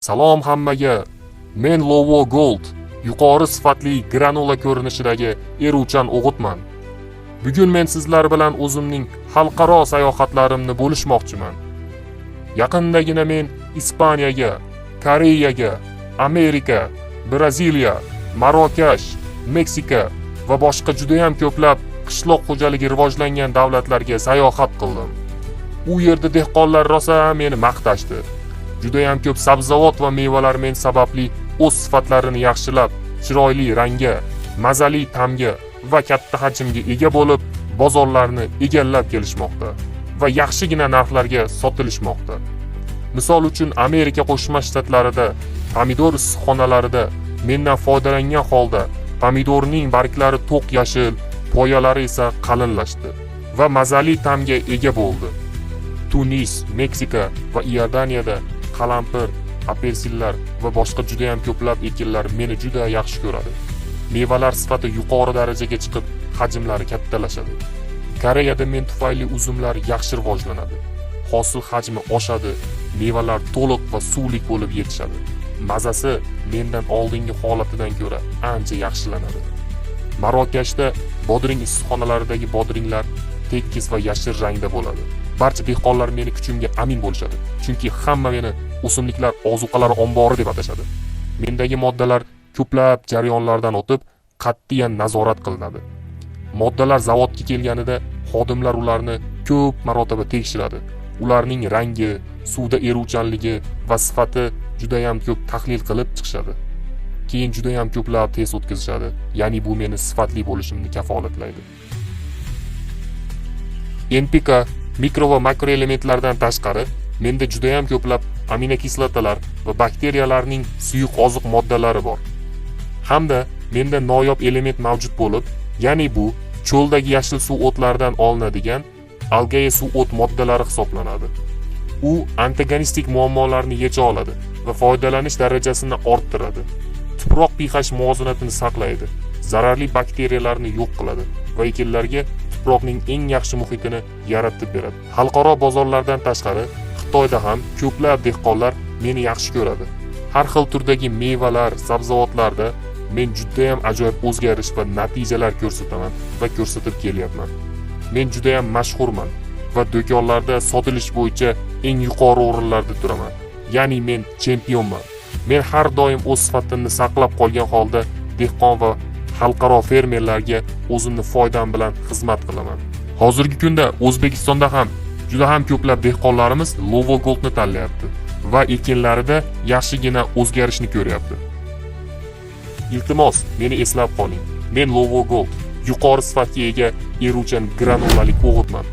Salom hammaga. Men Lovo Gold, yuqori sifatli granula ko'rinishidagi eruvchan o'g'itman. Bugun men sizlar bilan o'zimning xalqaro sayohatlarimni bo'lishmoqchiman. Yaqindagina men Ispaniyaga, Koreyaga, Amerika, Braziliya, Marokash, Meksika va boshqa juda ham ko'plab qishloq xo'jaligi rivojlangan davlatlarga sayohat qildim. U yerda dehqonlar rosa meni maqtashdi. Juda ham ko'p sabzavot va mevalar men sababli o'z sifatlarini yaxshilab, chiroyli rangga, mazali ta'mga va katta hajmga ega bo'lib, bozorlarni egallab kelishmoqda va yaxshigina narxlarga sotilishmoqda. Misol uchun Amerika Qo'shma Shtatlarida pomidor issiqxonalarida mendan foydalangan holda pomidorning barglari to'q yashil, poyalari esa qalinlashdi va mazali ta'mga ega bo'ldi. Tunis, Meksika va Iordaniyada qalampir, apelsinlar va boshqa juda ham ko'plab ekinlar meni juda yaxshi ko'radi. Mevalar sifati yuqori darajaga chiqib, hajmlari kattalashadi. Koreyada men tufayli uzumlar yaxshi rivojlanadi. Hosil hajmi oshadi, mevalar to'liq va suvlik bo'lib yetishadi. Mazasi mendan oldingi holatidan ko'ra ancha yaxshilanadi. Marokashda bodring issiqxonalaridagi bodringlar tekis va yashil rangda bo'ladi. Barcha dehqonlar meni kuchimga amin bo'lishadi, chunki hamma meni o'simliklar ozuqalari ombori deb atashadi. Mendagi moddalar ko'plab jarayonlardan o'tib, qat'iyan nazorat qilinadi. Moddalar zavodga kelganida xodimlar ularni ko'p marotaba tekshiradi. Ularning rangi, suvda eruvchanligi va sifati juda ham ko'p tahlil qilib chiqishadi. Keyin juda ham ko'plab test o'tkazishadi. Ya'ni bu meni sifatli bo'lishimni kafolatlaydi. NPK mikro va makro elementlardan tashqari menda juda ham ko'plab aminokislotalar va bakteriyalarning suyuq oziq moddalari bor. Hamda menda noyob element mavjud bo'lib, ya'ni bu cho'ldagi yashil suv o'tlaridan olinadigan algae suv o't moddalari hisoblanadi. U antagonistik muammolarni yecha oladi va foydalanish darajasini orttiradi. Tuproq pH muvozanatini saqlaydi, zararli bakteriyalarni yo'q qiladi va ekinlarga tuproqning eng yaxshi muhitini yaratib beradi. Xalqaro bozorlardan tashqari Xitoyda ham ko'plab dehqonlar meni yaxshi ko'radi. Har xil turdagi mevalar, sabzavotlarda men juda ham ajoyib o'zgarish va natijalar ko'rsataman va ko'rsatib kelyapman. Men juda ham mashhurman va do'konlarda sotilish bo'yicha eng yuqori o'rinlarda turaman. Ya'ni men chempionman. Men har doim o'z sifatimni saqlab qolgan holda dehqon va xalqaro fermerlarga o'zimni foydam bilan xizmat qilaman. Hozirgi kunda O'zbekistonda ham juda ham ko'plab dehqonlarimiz Lovo Goldni tanlayapti va ekinlarida yaxshigina o'zgarishni ko'ryapti. Iltimos, meni eslab qoling. Men Lovo Gold, yuqori sifatga ega eruvchan granulalik o'g'itman.